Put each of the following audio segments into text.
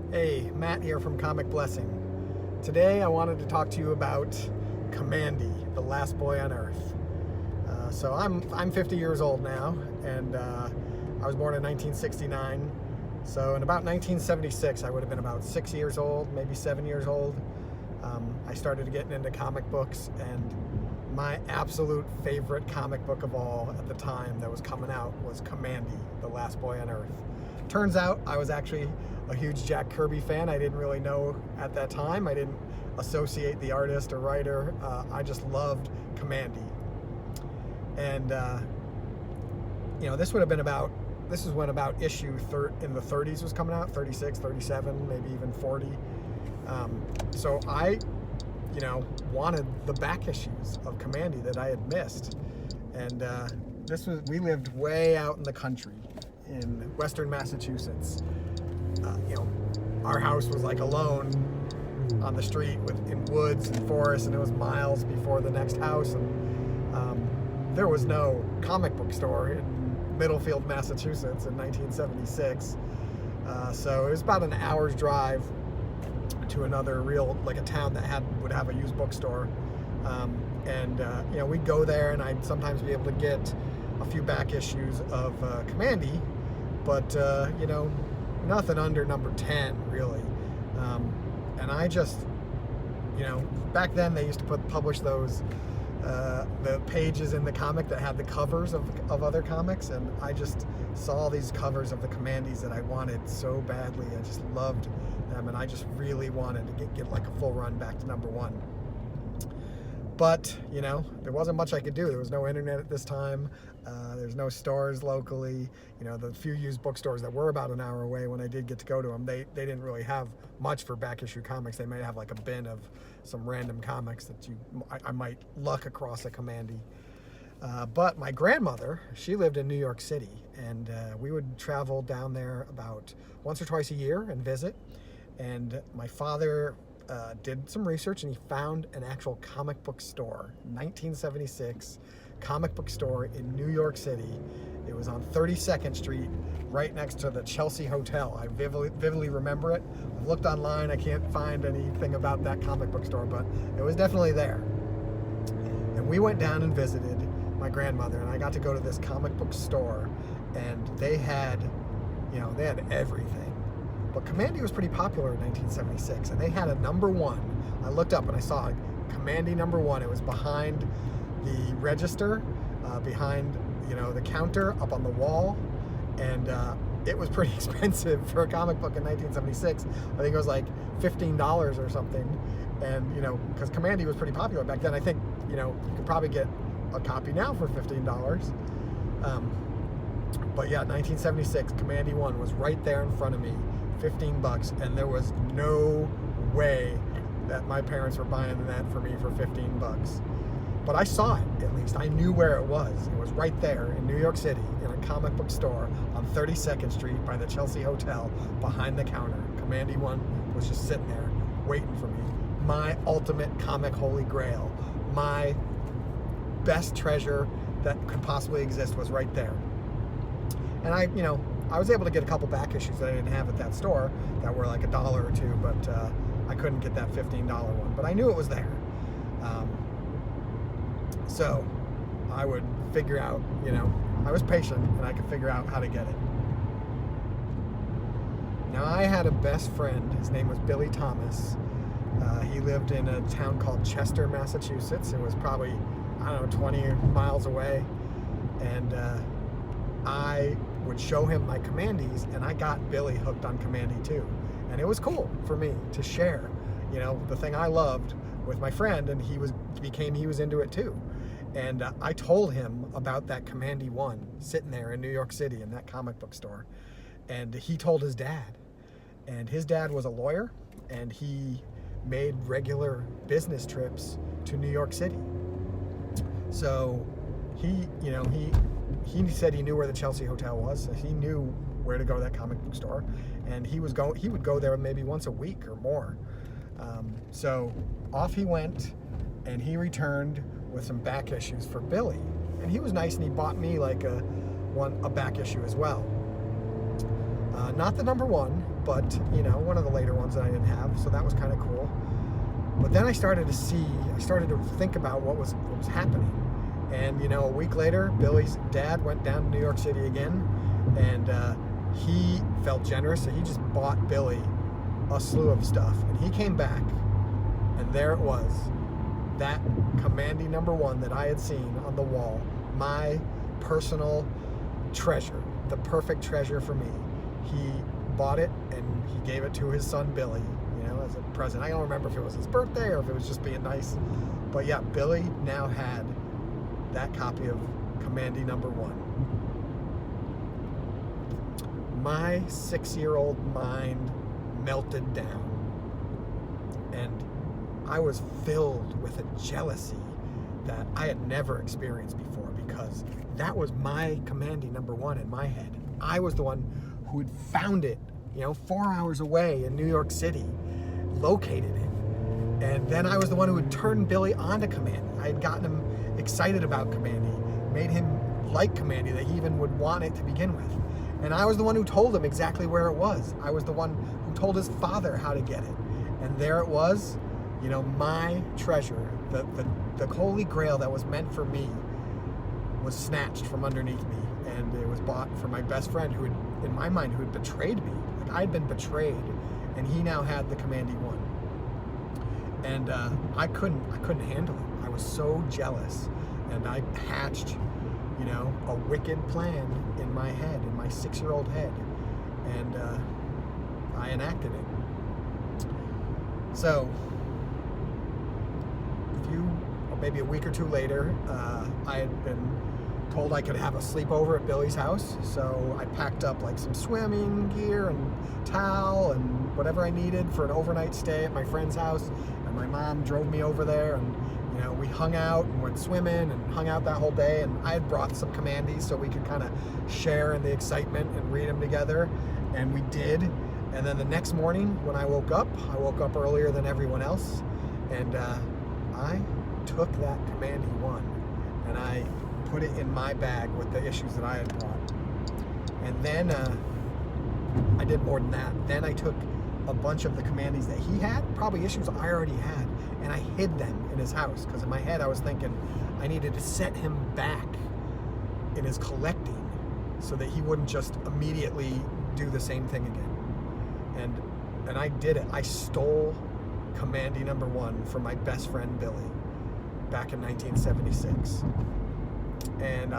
Hey, Matt here from Comic Blessing. Today I wanted to talk to you about Kamandi, the last boy on Earth. So I'm 50 years old now, and I was born in 1969. So in about 1976, I would have been about 6 years old, maybe 7 years old. I started getting into comic books, and my absolute favorite comic book of all at the time that was coming out was Kamandi, the last boy on Earth. Turns out I was actually a huge Jack Kirby fan. I didn't really know at that time. I didn't associate the artist or writer. I just loved Kamandi. And, this would have been this is when about issue in the 30s was coming out, 36, 37, maybe even 40. So I, wanted the back issues of Kamandi that I had missed. And we lived way out in the country in western Massachusetts. Our house was like alone on the street in woods and forests, and it was miles before the next house. And there was no comic book store in Middlefield, Massachusetts in 1976. So it was about an hour's drive to another a town that would have a used bookstore. We'd go there, and I'd sometimes be able to get a few back issues of Kamandi, but nothing under number 10 really. And I just, back then they used to publish those the pages in the comic that had the covers of other comics, and I just saw these covers of the Kamandis that I wanted so badly. I just loved them, and I just really wanted to get like a full run back to number 1. But, there wasn't much I could do. There was no internet at this time. There's no stores locally. The few used bookstores that were about an hour away, when I did get to go to them, they didn't really have much for back issue comics. They might have like a bin of some random comics that I might luck across a Kamandi. But my grandmother, she lived in New York City, and we would travel down there about once or twice a year and visit. And my father did some research, and he found an actual comic book store, 1976 comic book store in New York City. It was on 32nd Street, right next to the Chelsea Hotel. I vividly remember it. I've looked online, I can't find anything about that comic book store, but it was definitely there. And we went down and visited my grandmother, and I got to go to this comic book store, and they had everything. But Kamandi was pretty popular in 1976, and they had a number 1. I looked up and I saw Kamandi number 1. It was behind the register, behind the counter up on the wall, and it was pretty expensive for a comic book in 1976. I think it was like $15 or something, and because Kamandi was pretty popular back then. I think you could probably get a copy now for $15. But yeah, 1976 Kamandi 1 was right there in front of me, $15, and there was no way that my parents were buying that for me for $15. But I saw it, at least. I knew where it was. It was right there in New York City in a comic book store on 32nd Street by the Chelsea Hotel, behind the counter. Kamandi 1 was just sitting there waiting for me. My ultimate comic holy grail. My best treasure that could possibly exist was right there. And I was able to get a couple back issues that I didn't have at that store that were like $1 or $2, but I couldn't get that $15 one. But I knew it was there. So I would figure out, I was patient, and I could figure out how to get it. Now, I had a best friend. His name was Billy Thomas. He lived in a town called Chester, Massachusetts. It was probably, 20 miles away. And I would show him my Kamandis, and I got Billy hooked on Kamandi too. And it was cool for me to share, the thing I loved with my friend, and he was into it too. And I told him about that Kamandi 1 sitting there in New York City in that comic book store. And he told his dad. And his dad was a lawyer, and he made regular business trips to New York City. So he said he knew where the Chelsea Hotel was, so he knew where to go to that comic book store. And he would go there maybe once a week or more. So off he went, and he returned with some back issues for Billy. And he was nice, and he bought me like a back issue as well. Not the number one, but, you know, one of the later ones that I didn't have. So that was kind of cool. But then I started to think about what was happening. And, you know, a week later, Billy's dad went down to New York City again. And he felt generous, so he just bought Billy a slew of stuff. And he came back, and there it was. That Kamandi number one that I had seen on the wall. My personal treasure. The perfect treasure for me. He bought it, and he gave it to his son, Billy, you know, as a present. I don't remember if it was his birthday or if it was just being nice. But yeah, Billy now had that copy of Kamandi number one. My 6-year-old mind melted down. And I was filled with a jealousy that I had never experienced before, because that was my Kamandi number one in my head. I was the one who had found it, you know, 4 hours away in New York City, located it. And then I was the one who had turned Billy onto Kamandi. I had gotten him excited about Kamandi, made him like Kamandi, that he even would want it to begin with. And I was the one who told him exactly where it was. I was the one who told his father how to get it. And there it was, you know, my treasure, the holy grail that was meant for me, was snatched from underneath me. And it was bought for my best friend, who had, in my mind, who had betrayed me. Like, I'd been betrayed, and he now had the Kamandi one. And I couldn't handle it. I was so jealous, and I hatched, you know, a wicked plan in my head, in my 6-year-old head, and I enacted it. So, maybe a week or two later, I had been told I could have a sleepover at Billy's house. So I packed up like some swimming gear and towel and whatever I needed for an overnight stay at my friend's house. And my mom drove me over there, and, you know, we hung out and went swimming and hung out that whole day. And I had brought some Kamandis so we could kind of share in the excitement and read them together. And we did. And then the next morning when I woke up earlier than everyone else. And I took that Kamandi one and I put it in my bag with the issues that I had brought. And then I did more than that. Then I took a bunch of the Kamandis that he had, probably issues I already had, and I hid them in his house, because in my head I was thinking I needed to set him back in his collecting so that he wouldn't just immediately do the same thing again. And I did it. I stole Kamandi number one from my best friend Billy back in 1976. And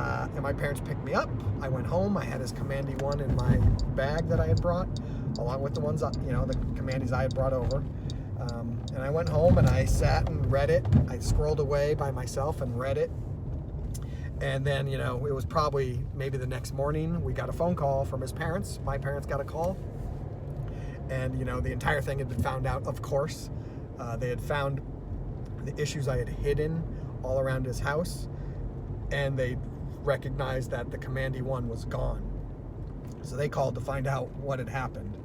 my parents picked me up. I went home. I had his Kamandi one in my bag that I had brought, along with the ones, you know, the Kamandis I had brought over. And I went home and I sat and read it. I scrolled away by myself and read it. And then, you know, it was probably maybe the next morning, we got a phone call from his parents. My parents got a call. And, you know, the entire thing had been found out, of course. They had found the issues I had hidden all around his house. And they recognized that the Kamandi one was gone. So they called to find out what had happened.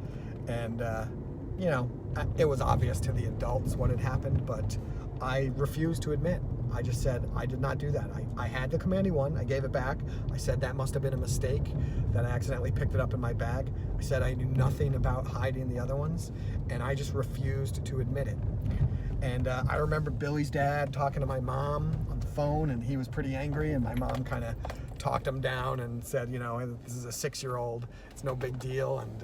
And, you know, it was obvious to the adults what had happened, but I refused to admit. I just said, I did not do that. I had the Kamandi one. I gave it back. I said that must have been a mistake, that I accidentally picked it up in my bag. I said I knew nothing about hiding the other ones, and I just refused to admit it. And I remember Billy's dad talking to my mom on the phone, and he was pretty angry, and my mom kind of talked him down and said, you know, this is a 6-year-old. It's no big deal. And,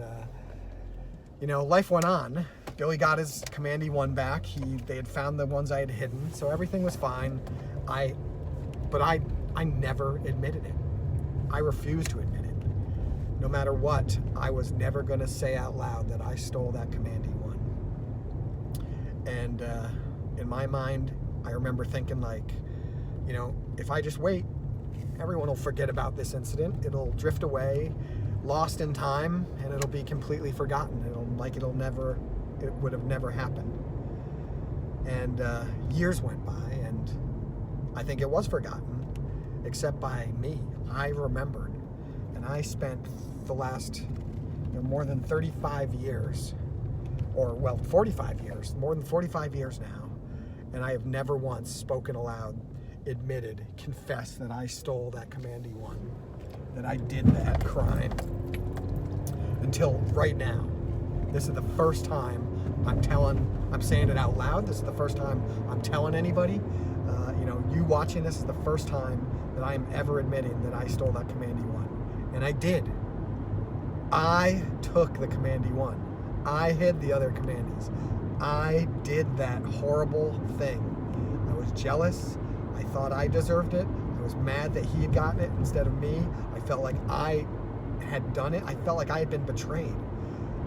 you know, life went on. Billy got his Kamandi one back. They had found the ones I had hidden, so everything was fine. But I never admitted it. I refused to admit it. No matter what, I was never going to say out loud that I stole that Kamandi one. And in my mind, I remember thinking, like, you know, if I just wait, everyone will forget about this incident. It'll drift away, lost in time, and it'll be completely forgotten. It would have never happened. And years went by, and I think it was forgotten, except by me. I remembered, and I spent the last, you know, more than 35 years, or, well, 45 years, more than 45 years now, and I have never once spoken aloud, admitted, confessed that I stole that Kamandi one, that I did that crime. until right now. This is the first time I'm saying it out loud. This is the first time I'm telling anybody. You watching this is the first time that I am ever admitting that I stole that Kamandi 1. And I did. I took the Kamandi 1. I hid the other Kamandis. I did that horrible thing. I was jealous. I thought I deserved it. I was mad that he had gotten it instead of me. I felt like I had done it. I felt like I had been betrayed.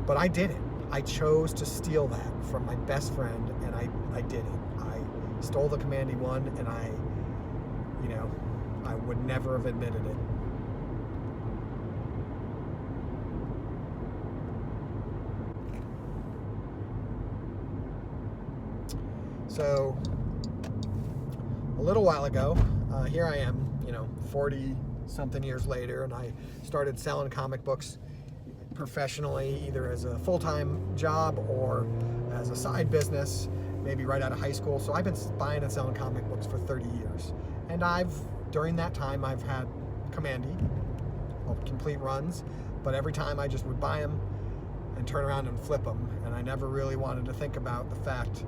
But I did it. I chose to steal that from my best friend, and I did it. I stole the Kamandi 1, and I would never have admitted it. So, a little while ago, here I am, 40 something years later, and I started selling comic books professionally, either as a full-time job or as a side business, maybe right out of high school. So I've been buying and selling comic books for 30 years. And during that time, I've had Kamandi, complete runs, but every time I just would buy them and turn around and flip them. And I never really wanted to think about the fact,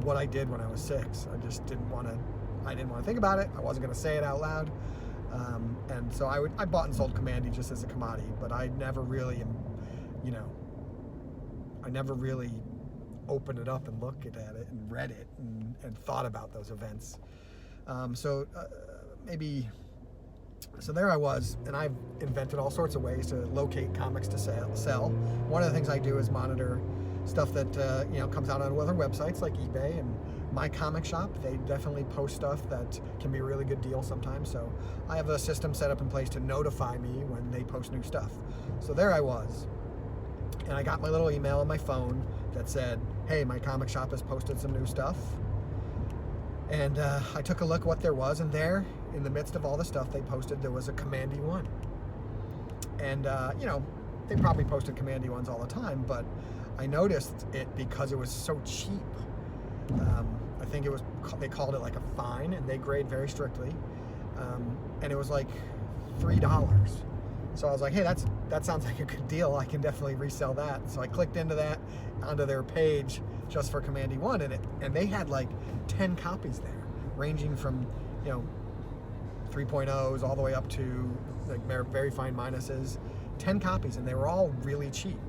what I did when I was 6. I just didn't want to think about it. I wasn't going to say it out loud. And so I bought and sold Kamandi just as a commodity, but I never really, opened it up and looked at it and read it and thought about those events. So there I was, and I've invented all sorts of ways to locate comics to sell. One of the things I do is monitor stuff that comes out on other websites like eBay and my comic shop. They definitely post stuff that can be a really good deal sometimes. So I have a system set up in place to notify me when they post new stuff. So there I was, and I got my little email on my phone that said, hey, my comic shop has posted some new stuff. And I took a look what there was, and there, in the midst of all the stuff they posted, there was a Kamandi 1. And, they probably posted Kamandi 1s all the time, but I noticed it because it was so cheap. I think they called it like a fine, and they grade very strictly. And it was like $3. So I was like, hey, that sounds like a good deal. I can definitely resell that. So I clicked onto their page just for Kamandi 1, and they had like 10 copies there, ranging from 3.0s all the way up to like very fine minuses. 10 copies, and they were all really cheap.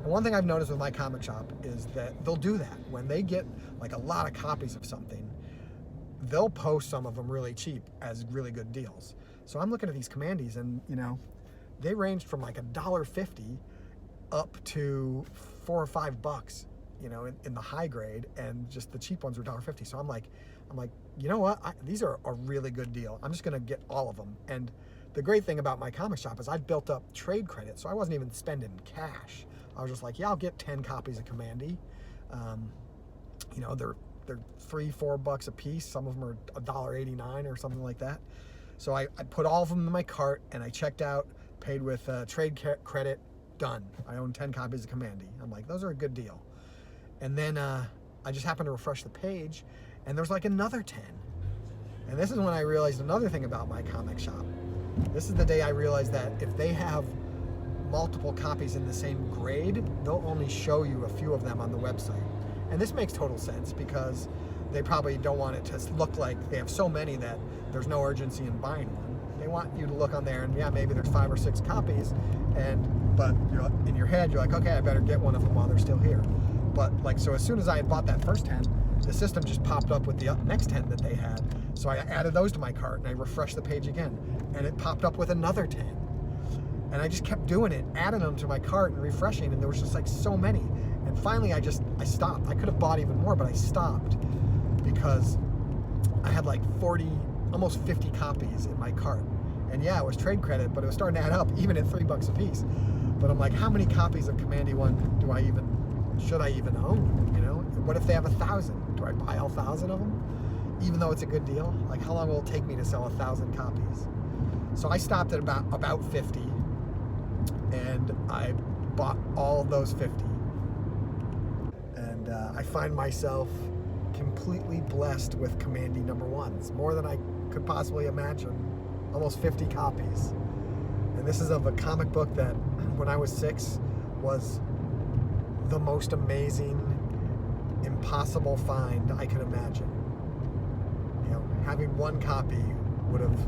And one thing I've noticed with my comic shop is that they'll do that. When they get like a lot of copies of something, they'll post some of them really cheap as really good deals. So I'm looking at these Kamandis, and they ranged from like $1.50 up to $4 or $5, in the high grade, and just the cheap ones were $1.50. So I'm like, you know what? These are a really good deal. I'm just gonna get all of them. And the great thing about my comic shop is I've built up trade credit, so I wasn't even spending cash. I was just like, yeah, I'll get 10 copies of Kamandi. They're $3-4 a piece. Some of them are $1.89 or something like that. So I put all of them in my cart, and I checked out, paid with trade credit, done. I own 10 copies of Kamandi. I'm like, those are a good deal. And then I just happened to refresh the page, and there's like another 10. And this is when I realized another thing about my comic shop. This is the day I realized that if they have multiple copies in the same grade, they'll only show you a few of them on the website. And this makes total sense because they probably don't want it to look like they have so many that there's no urgency in buying one. They want you to look on there and maybe there's 5 or 6 copies, but in your head you're like, okay, I better get one of them while they're still here. But so as soon as I had bought that first 10, the system just popped up with the next 10 that they had. So I added those to my cart, and I refreshed the page again, and it popped up with another 10. And I just kept doing it, adding them to my cart and refreshing, and there was just like so many. And finally I stopped. I could have bought even more, but I stopped because I had like 40, almost 50 copies in my cart. And it was trade credit, but it was starting to add up even at $3 a piece. But I'm like, how many copies of Kamandi 1 should I even own? What if they have 1,000? Do I buy all 1,000 of them? Even though it's a good deal? Like, how long will it take me to sell 1,000 copies? So I stopped at about 50, and I bought all of those 50. And I find myself completely blessed with Kamandi #1s, more than I could possibly imagine. Almost 50 copies. And This is of a comic book that, when I was 6, was the most amazing, impossible find I could imagine. You know, having one copy would have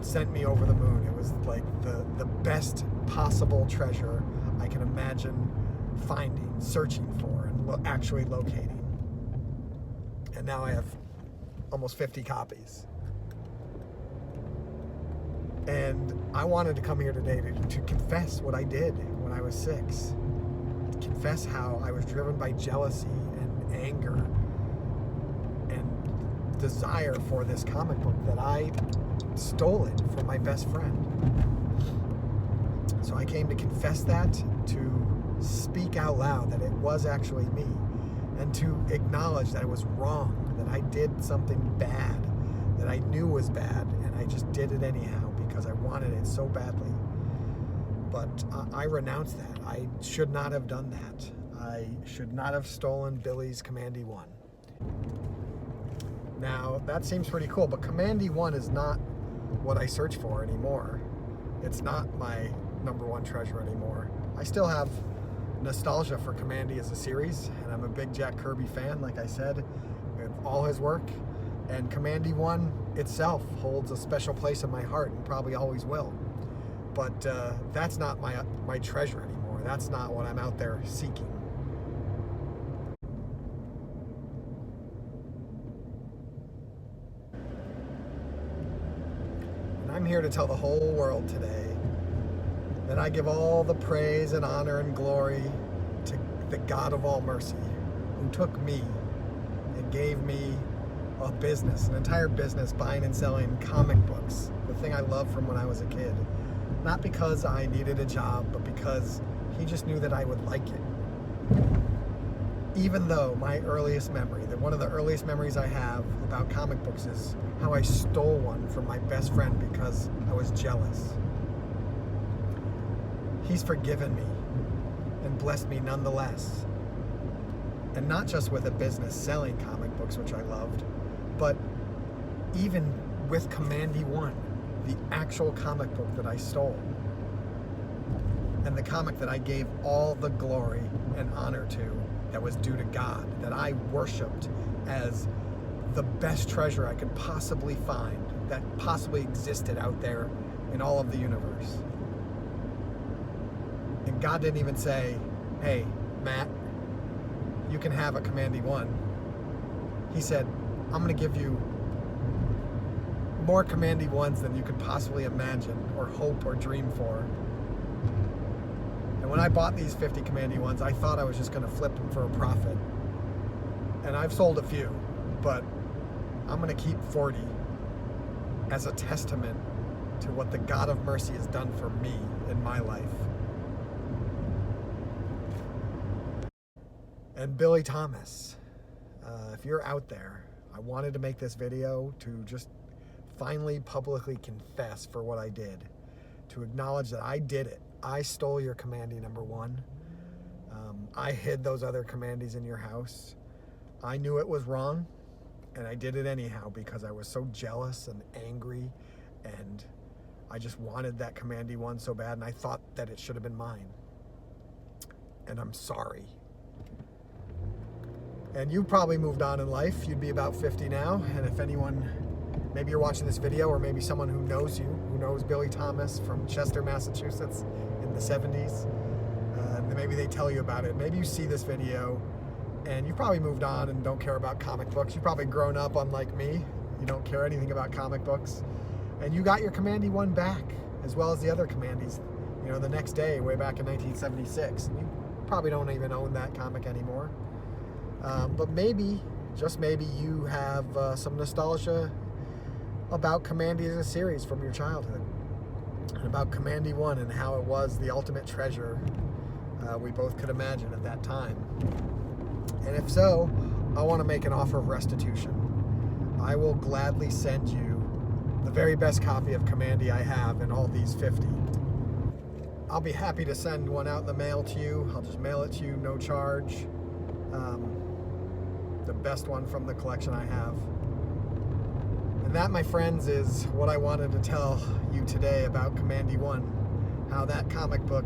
sent me over the moon. It was like the best possible treasure I can imagine finding, searching for, and actually locating. And now I have almost 50 copies. And I wanted to come here today to confess what I did when I was 6. To confess how I was driven by jealousy and anger and desire for this comic book that I stole it from my best friend. So I came to confess that, to speak out loud that it was actually me, and to acknowledge that I was wrong, that I did something bad, that I knew was bad, and I just did it anyhow because I wanted it so badly. But I renounce that. I should not have done that. I should not have stolen Billy's Kamandi 1. Now, that seems pretty cool, but Kamandi 1 is not what I search for anymore. It's not my #1 treasure anymore. I still have nostalgia for Kamandi as a series, and I'm a big Jack Kirby fan, like I said, with all his work. And Kamandi 1 itself holds a special place in my heart and probably always will. But that's not my treasure anymore. That's not what I'm out there seeking. And I'm here to tell the whole world today that I give all the praise and honor and glory to the God of all mercy, who took me and gave me a business, an entire business, buying and selling comic books, the thing I loved from when I was a kid. Not because I needed a job, but because he just knew that I would like it. Even though my earliest memory, one of the earliest memories I have about comic books is how I stole one from my best friend because I was jealous. He's forgiven me and blessed me nonetheless. And not just with a business selling comic books, which I loved, but even with Kamandi 1, the actual comic book that I stole. And the comic that I gave all the glory and honor to, that was due to God, that I worshiped as the best treasure I could possibly find, that possibly existed out there in all of the universe. And God didn't even say, hey, Matt, you can have a Kamandi 1. He said, I'm going to give you more Kamandi 1s than you could possibly imagine or hope or dream for. And when I bought these 50 Kamandi 1s, I thought I was just going to flip them for a profit. And I've sold a few, but I'm going to keep 40 as a testament to what the God of mercy has done for me in my life. And Billy Thomas, if you're out there, I wanted to make this video to just finally publicly confess for what I did, to acknowledge that I did it. I stole your Kamandi #1. I hid those other Kamandis in your house. I knew it was wrong, and I did it anyhow because I was so jealous and angry, and I just wanted that Kamandi 1 so bad, and I thought that it should have been mine. And I'm sorry. And you probably moved on in life. You'd be about 50 now. And if anyone, maybe you're watching this video, or maybe someone who knows you, who knows Billy Thomas from Chester, Massachusetts in the 70s, maybe they tell you about it. Maybe you see this video and you probably moved on and don't care about comic books. You've probably grown up unlike me. You don't care anything about comic books. And you got your Kamandi 1 back, as well as the other Kamandis, you know, the next day, way back in 1976. You probably don't even own that comic anymore. But maybe, just maybe, you have some nostalgia about Kamandi as a series from your childhood, and about Kamandi 1 and how it was the ultimate treasure we both could imagine at that time. And if so, I want to make an offer of restitution. I will gladly send you the very best copy of Kamandi I have in all these 50. I'll be happy to send one out in the mail to you. I'll just mail it to you, no charge. The best one from the collection I have. And that, my friends, is what I wanted to tell you today about Kamandi 1, how that comic book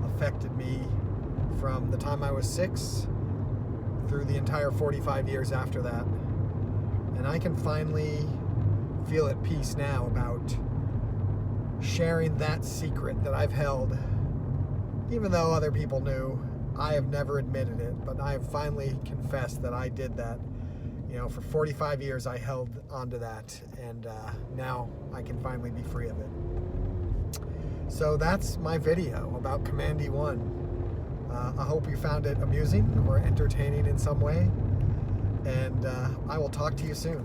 affected me from the time I was 6 through the entire 45 years after that. And I can finally feel at peace now about sharing that secret that I've held. Even though other people knew, I have never admitted it, but I have finally confessed that I did that. You know, for 45 years I held onto that, and now I can finally be free of it. So that's my video about Kamandi 1. I hope you found it amusing or entertaining in some way, and I will talk to you soon.